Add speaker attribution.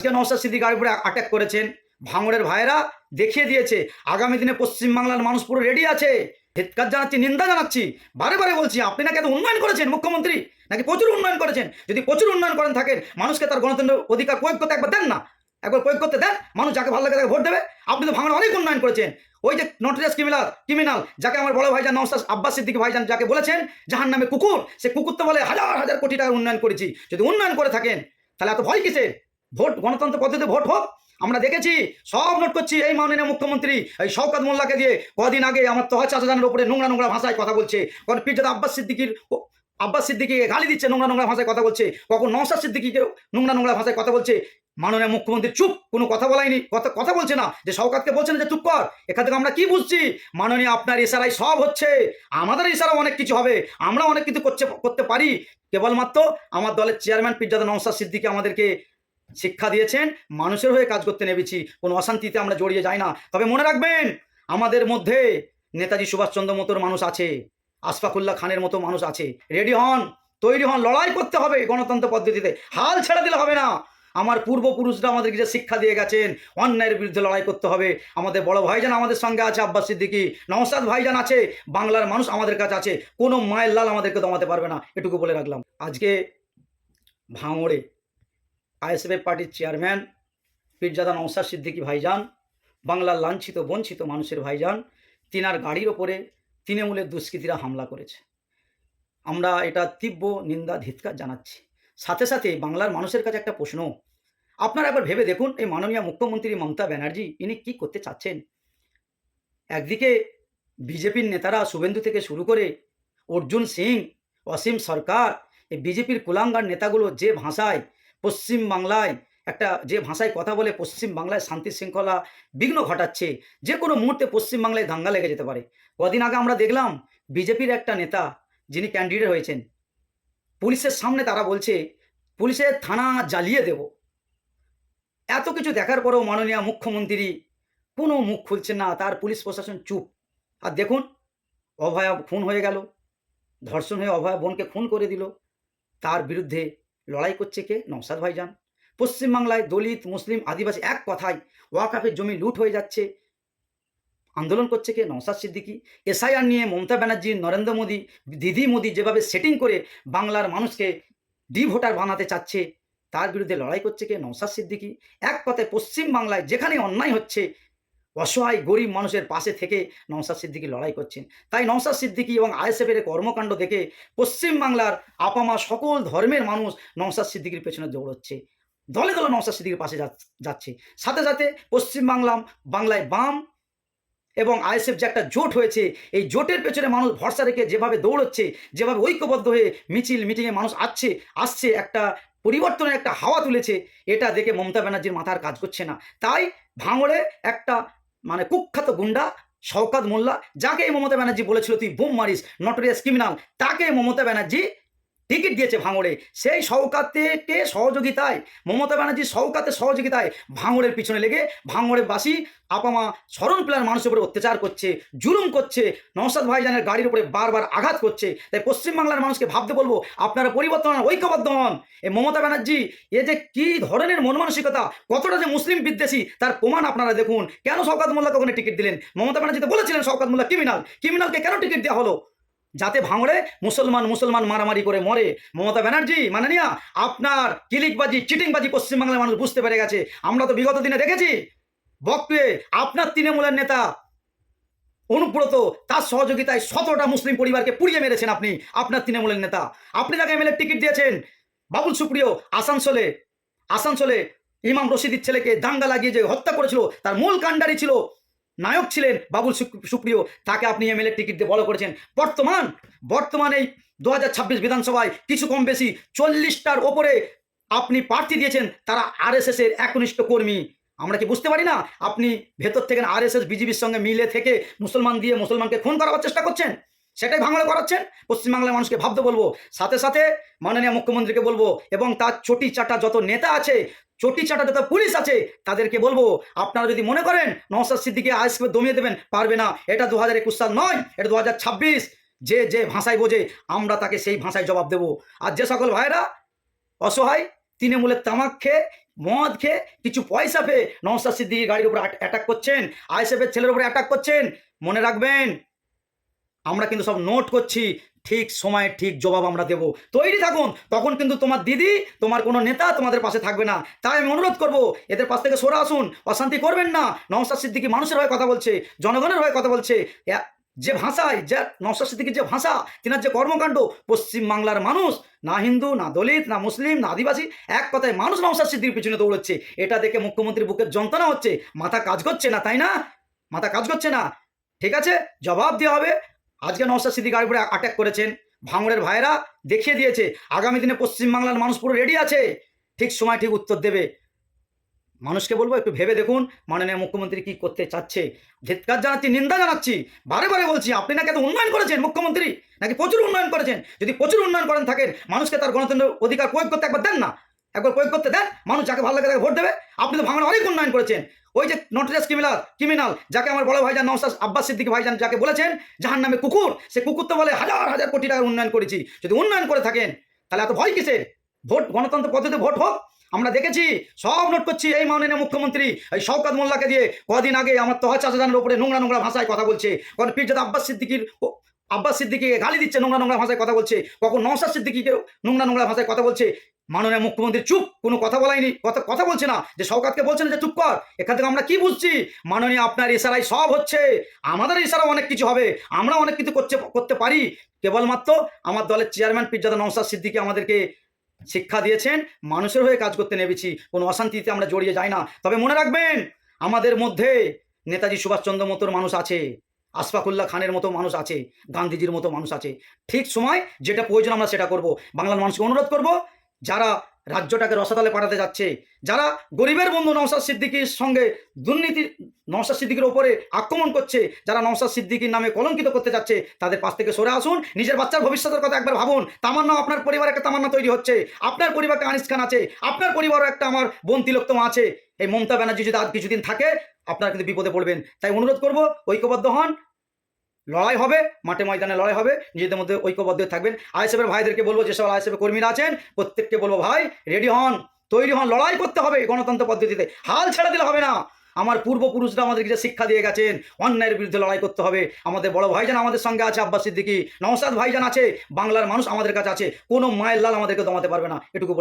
Speaker 1: আজকে নওশাদ সিদ্দিকীর উপরে অ্যাটাক করেছেন ভাঙড়ের ভাইয়েরা দেখিয়ে দিয়েছে আগামী দিনে পশ্চিমবাংলার মানুষ পুরো রেডি আছে। ধিক্কার জানাচ্ছি, নিন্দা জানাচ্ছি, বারে বারে বলছি আপনি নাকি এত উন্নয়ন করেছেন মুখ্যমন্ত্রী, নাকি প্রচুর উন্নয়ন করেছেন। যদি প্রচুর উন্নয়ন করেন থাকেন, মানুষকে তার গণতন্ত্র অধিকার প্রয়োগ করতে একবার দেন না, একবার প্রয়োগ করতে দেন, মানুষ যাকে ভালো লাগে তাকে ভোট দেবে। আপনি তো ভাঙড়ে অনেক উন্নয়ন করেছেন। ওই যে নটোরিয়াস ক্রিমিনাল যাকে আমার বড় ভাইজান নওশাদ আব্বাস সিদ্দিকী ভাইজান যাকে বলেছেন জাহান্নামে কুকুর, সে কুকুর তো বলে হাজার হাজার কোটি টাকার উন্নয়ন করেছি। যদি উন্নয়ন করে থাকেন তাহলে এত ভয় কিসের? ভোট গণতন্ত্র পদ্ধতিতে ভোট হোক, আমরা দেখেছি সব নোট করছি। এই মাননীয় মুখ্যমন্ত্রী এই শওকত মোল্লাকে দিয়ে কদিন আগে আমার তোহা চাচাজানের উপরে নোংরা নোংরা ভাষায় কথা বলছে, কখন পীরজাদা আব্বাস সিদ্দিকীকে গালি দিচ্ছে, নোংরা নোংরা ভাষায় কথা বলছে, কখন নওশাদ সিদ্দিকীকে নোংরা নোংরা ভাষায় কথা বলছে। মাননীয় মুখ্যমন্ত্রী চুপ, কোনো কথা বলায়নি, কথা বলছে না, যে শওকতকে বলছে না যে চুপ কর। এখান থেকে আমরা কি বুঝছি? মাননীয় আপনার ইশারায় সব হচ্ছে, আমাদের ইশারা অনেক কিছু হবে, আমরা অনেক কিছু করতে পারি। কেবলমাত্র আমার দলের চেয়ারম্যান পীরজাদা নওশাদ সিদ্দিকী আমাদেরকে শিক্ষা দিয়েছেন, মানুষের হয়ে কাজ করতে নেমেছি, কোনো অশান্তিতে আমরা জড়িয়ে যাই না। তবে মনে রাখবেন, আমাদের মধ্যে নেতাজি সুভাষচন্দ্র মতোর মানুষ আছে, আশফাকুল্লাহ খানের মতো মানুষ আছে। রেডি হন, তৈরি হন, লড়াই করতে হবে গণতন্ত্র পদ্ধতিতে, হাল ছেড়ে দিলে হবে না। আমার পূর্বপুরুষরা আমাদেরকে যে শিক্ষা দিয়ে গেছেন, অন্যায়ের বিরুদ্ধে লড়াই করতে হবে। আমাদের বড় ভাইজান আমাদের সঙ্গে আছে, আব্বাস সিদ্দিকী, নওশাদ ভাইজান আছে, বাংলার মানুষ আমাদের কাছে আছে, কোনো মায়ের লাল আমাদেরকে দমাতে পারবে না, এটুকু বলে রাখলাম। আজকে ভাঙড়ে আইএসএফ পার্টির চেয়ারম্যান পীরজাদা নওশাদ সিদ্দিকী ভাইজান, বাংলার লাঞ্ছিত বঞ্চিত মানুষের ভাইজান, তিনার গাড়ির ওপরে তৃণমূলের দুষ্কৃতীরা হামলা করেছে। আমরা এটা তীব্র নিন্দা ধিক্কার জানাচ্ছি। সাথে সাথে বাংলার মানুষের কাছে একটা প্রশ্ন, আপনারা একবার ভেবে দেখুন, এই মাননীয় মুখ্যমন্ত্রী মমতা ব্যানার্জি ইনি কি করতে চাচ্ছেন? একদিকে বিজেপির নেতারা শুভেন্দু থেকে শুরু করে অর্জুন সিং, অসীম সরকার, এই বিজেপির কুলাঙ্গার নেতাগুলো যে ভাষায় পশ্চিম বাংলায় যে ভাষায় কথা বলে পশ্চিম বাংলায় শান্তি শৃঙ্খলা বিঘ্ন ঘটাচ্ছে, যে কোনো মুহূর্তে পশ্চিম বাংলায় দাঙ্গা লেগে যেতে পারে। কদিন আগে আমরা দেখলাম বিজেপির একটা নেতা যিনি ক্যান্ডিডেট হয়েছেন, পুলিশের সামনে তারা বলছে পুলিশের থানা জ্বালিয়ে দেব। এত কিছু দেখার পরেও মাননীয় মুখ্যমন্ত্রী কোনো মুখ খুলছেন না, তার পুলিশ প্রশাসন চুপ। আর দেখুন, অভয়া খুন হয়ে গেল, ধর্ষণ হয়ে অভয়া বোনকে খুন করে দিল, তার বিরুদ্ধে লড়াই করছে কে? নওশাদ ভাইজান। পশ্চিমবাংলায় দলিত মুসলিম আদিবাসী এক কথায় ওয়াকফের জমি লুট হয়ে যাচ্ছে, আন্দোলন করছে কে? নওশাদ সিদ্দিকী। এসআইআর নিয়ে মমতা ব্যানার্জি, নরেন্দ্র মোদী, দিদি মোদী যেভাবে সেটিং করে বাংলার মানুষকে ভোটার বানাতে চাচ্ছে, তার বিরুদ্ধে লড়াই করছে কে? নওশাদ সিদ্দিকী। এক কথায় পশ্চিমবাংলায় যেখানে অন্যায় হচ্ছে, অসহায় গরিব মানুষের পাশে থেকে নওশাদ সিদ্দিকী লড়াই করছেন। তাই নওশাদ সিদ্দিকী এবং আইএসএফের কর্মকাণ্ড দেখে পশ্চিমবাংলার আপামা সকল ধর্মের মানুষ নওশাদ সিদ্দিকীর পেছনে দৌড়চ্ছে, দলে দলে নওশাদ সিদ্দিকীর পাশে যাচ্ছে। সাথে সাথে বাংলায় বাম এবং আইএসএফ যে একটা জোট হয়েছে, এই জোটের পেছনে মানুষ ভরসা রেখে যেভাবে দৌড়চ্ছে, যেভাবে ঐক্যবদ্ধ হয়ে মিটিংয়ে মানুষ আসছে, একটা পরিবর্তনের একটা হাওয়া তুলেছে, এটা দেখে মমতা ব্যানার্জির মাথার কাজ করছে না। তাই ভাঙড়ে একটা কুখ্যাত গুন্ডা শওকত মোল্লা, যাকে মমতা ব্যানার্জি বলেছিল তুই বোম মারিস, নটোরিয়াস ক্রিমিনাল, তাকে মমতা ব্যানার্জি টিকিট দিয়েছে ভাঙড়ে। সেই শওকতকে সহযোগিতায়, মমতা ব্যানার্জির শওকতের সহযোগিতায় ভাঙড়ের পিছনে লেগে ভাঙড়েরবাসী আপামা শরণ প্লার মানুষের উপরে অত্যাচার করছে, জুলুম করছে, নওশাদ ভাইজানের গাড়ির উপরে বারবার আঘাত করছে। তাই পশ্চিমবাংলার মানুষকে ভাবতে বলবো, আপনারা পরিবর্তন হন, ঐক্যবদ্ধ হন। এই মমতা ব্যানার্জি এ যে কি ধরনের মন মানসিকতা, কতটা যে মুসলিম বিদ্বেষী, তার প্রমাণ আপনারা দেখুন। কেন শওকত মোল্লাকে ওখানে টিকিট দিলেন? মমতা ব্যানার্জি তো বলেছিলেন শওকত মোল্লা ক্রিমিনালকে কেন টিকিট দেওয়া হলো? যাতে ভাঙড়ে মুসলমান মারামারি করে মরে। মমতা ব্যানার্জি মাননীয়া, আপনার কিলিকবাজি, চিটিংবাজি পশ্চিমবাংলার মানুষ বুঝতে পেরে গেছে। আমরা তো বিগত দিনে দেখেছি বকটুয়ে আপনার তৃণমূলের নেতা অনুব্রত, তার সহযোগিতায় 17টা মুসলিম পরিবারকে পুড়িয়ে মেরেছেন আপনি, আপনার তৃণমূলের নেতা। আপনি তাকে এমএলএ টিকিট দিয়েছেন। বাবুল সুপ্রিয় আসানসোলে ইমাম রশিদির ছেলেকে দাঙ্গা লাগিয়ে যে হত্যা করেছিল, তার মূল কাণ্ডারি ছিল, নায়ক ছিলেন বাবুল সুপ্রিয়, তাকে আপনি এমএলএ টিকিট দিয়ে বড় করেছেন। বর্তমানে এই 2026 বিধানসভায় কিছু কম বেশি 40টার ওপরে আপনি প্রার্থী দিয়েছেন, তারা আরএসএসের একনিষ্ঠ কর্মী। আমরা কি বুঝতে পারি না? আপনি ভেতর থেকে আরএসএস বিজেপির সঙ্গে মিলে থেকে মুসলমানকে খুন করার চেষ্টা করছেন, সেটাই ভাঙড়ে করাচ্ছেন। পশ্চিমবাংলার মানুষকে ভাবতে বলবো, সাথে সাথে মাননীয় মুখ্যমন্ত্রীকে বলবো, এবং তার চটি চাটা যত নেতা আছে, চটি চাটা যত পুলিশ আছে, তাদেরকে বলবো, আপনারা যদি মনে করেন নওশাদ সিদ্দিকী আইএসএফ দমিয়ে দেবেন, পারবে না। এটা 2021 সাল নয়, এটা 2026। যে ভাষায় বোঝে আমরা তাকে সেই ভাষায় জবাব দেব। আর যে সকল ভাইরা অসহায় তৃণমূলের তামাক খেয়ে মদ খেয়ে কিছু পয়সা পেয়ে নওশাদ সিদ্দিকীর গাড়ির উপর অ্যাটাক করছেন, আইএসএফের ছেলের উপরে অ্যাটাক করছেন। মনে রাখবেন, আমরা কিন্তু সব নোট করছি, ঠিক সময়ে ঠিক জবাব আমরা দেব। তৈরি থাকুন, তখন কিন্তু তোমার দিদি, তোমার কোনো নেতা তোমাদের পাশে থাকবে না। তাই আমি অনুরোধ করব, এদের পাশ থেকে সরে আসুন, অশান্তি করবেন না। নওশাদ সিদ্দিকী মানুষের হয়ে কথা বলছে, জনগণের হয়ে কথা বলছে। যে ভাষায়, যে নওশাদ সিদ্দিকীর যে ভাষা, তিনার যে কর্মকাণ্ড, পশ্চিমবাংলার মানুষ, না হিন্দু, না দলিত, না মুসলিম, না আদিবাসী, এক কথায় মানুষ নওশাদ সিদ্দিকীর পিছনে দৌড়চ্ছে। এটা দেখে মুখ্যমন্ত্রীর বুকের যন্ত্রণা হচ্ছে, মাথা কাজ করছে না, তাই না? মাথা কাজ করছে না। ঠিক আছে, জবাব দেওয়া হবে। আজকে নওশাদ সিদ্দিকীর গাড়ির উপরে অ্যাটাক করেছেন, ভাঙড়ের ভাইরা দেখিয়ে দিয়েছে আগামী দিনে পশ্চিমবাংলার মানুষ পুরো রেডি আছে, ঠিক সময় ঠিক উত্তর দেবে। মানুষকে বলবো একটু ভেবে দেখুন মাননীয় মুখ্যমন্ত্রী কি করতে চাচ্ছে। ধিক্কার জানাচ্ছি, নিন্দা জানাচ্ছি, বারে বারে বলছি, আপনি নাকি এত উন্নয়ন করেছেন মুখ্যমন্ত্রী, নাকি প্রচুর উন্নয়ন করেছেন। যদি প্রচুর উন্নয়ন করেন থাকেন, মানুষকে তার গণতন্ত্র অধিকার প্রয়োগ করতে একবার দেন না, একবার প্রয়োগ করতে দেন, মানুষ যাকে ভালো লাগে তাকে ভোট দেবে। আপনি তো ভাঙড়ে অনেক উন্নয়ন করেছেন। ওই যে নটোরিয়াস ক্রিমিনাল যাকে আমার বড় ভাইজান নওশাদ আব্বাস সিদ্দিকী ভাইজান যাকে বলেছেন জাহান নামে কুকুর, সে কুকুর তো বলে হাজার হাজার কোটি টাকার উন্নয়ন করেছি। যদি উন্নয়ন করে থাকেন তাহলে এত ভয় কিসের? ভোট, গণতন্ত্র পদ্ধতিতে ভোট হোক, আমরা দেখেছি, সব নোট করছি। এই মাননীয় মুখ্যমন্ত্রী এই শওকত মোল্লাকে দিয়ে কদিন আগে আমার তোহা চাচাজানের উপরে নোংরা নোংরা ভাষায় কথা বলছে, কখন পীরজাদা আব্বাস সিদ্দিকীকে গালি দিচ্ছে, নোংরা নোংরা ভাষায় কথা বলছে, কখন নওশাদ সিদ্দিকীকে নোংরা নোংরা ভাষায় কথা বলছে। মাননীয় মুখ্যমন্ত্রী চুপ, কোনো কথা বলাইনি, কথা বলছে না, যে শওকতকে বলছে না যে চুপ কর। এখান থেকে আমরা কি বুঝছি? মাননীয় আপনার ইশারায় সব হচ্ছে, আমাদের ইশারা অনেক কিছু হবে, আমরা অনেক কিছু করতে পারি। কেবলমাত্র আমার দলের চেয়ারম্যান পীরজাদা নওশাদ সিদ্দিকী আমাদেরকে শিক্ষা দিয়েছেন, মানুষের হয়ে কাজ করতে নেমেছি, কোনো অশান্তিতে আমরা জড়িয়ে যাই না। তবে মনে রাখবেন, আমাদের মধ্যে নেতাজি সুভাষচন্দ্র মতোর মানুষ আছে, আশফাকুল্লাহ খানের মতো মানুষ আছে, গান্ধীজির মতো মানুষ আছে। ঠিক সময় যেটা প্রয়োজন আমরা সেটা করব। বাংলার মানুষকে অনুরোধ করব, যারা রাজ্যটাকে রসাতলে পাঠাতে যাচ্ছে, যারা গরিবের বন্ধু নওশাদ সিদ্দিকীর সঙ্গে দুর্নীতি, নওশাদ সিদ্দিকীর ওপরে আক্রমণ করছে, যারা নওশাদ সিদ্দিকীর নামে কলঙ্কিত করতে যাচ্ছে, তাদের পাশ থেকে সরে আসুন। নিজের বাচ্চার ভবিষ্যতের কথা একবার ভাবুন। তামান্না, আপনার পরিবারে একটা তামান্না তৈরি হচ্ছে, আপনার পরিবারে আনিস খান আছে, আপনার পরিবারও একটা আমার বোন তিলোত্তমা আছে। এই মমতা ব্যানার্জি যদি আজ কিছুদিন থাকে, আপনারা কিন্তু বিপদে পড়বেন। তাই অনুরোধ করব, ঐক্যবদ্ধ হন, লড়াই হবে, মাঠে ময়দানে লড়াই হবে, নিজেদের মধ্যে ঐক্যবদ্ধ থাকবেন। আইএসএফের ভাইদেরকে বলবো, যেসব আইএসএফের কর্মীরা আছেন প্রত্যেককে বলবো, ভাই রেডি হন, তৈরি হন, লড়াই করতে হবে গণতন্ত্র পদ্ধতিতে, হাল ছেড়ে দিলে হবে না। আমার পূর্বপুরুষরা আমাদেরকে যে শিক্ষা দিয়ে গেছেন, অন্যায়ের বিরুদ্ধে লড়াই করতে হবে। আমাদের বড় ভাইজান আমাদের সঙ্গে আছে, আব্বাস সিদ্দিকী, নওশাদ ভাইজান আছে, বাংলার মানুষ আমাদের কাছে আছে, কোনো মায়ের লাল আমাদেরকে দমাতে পারবে না, এটুকু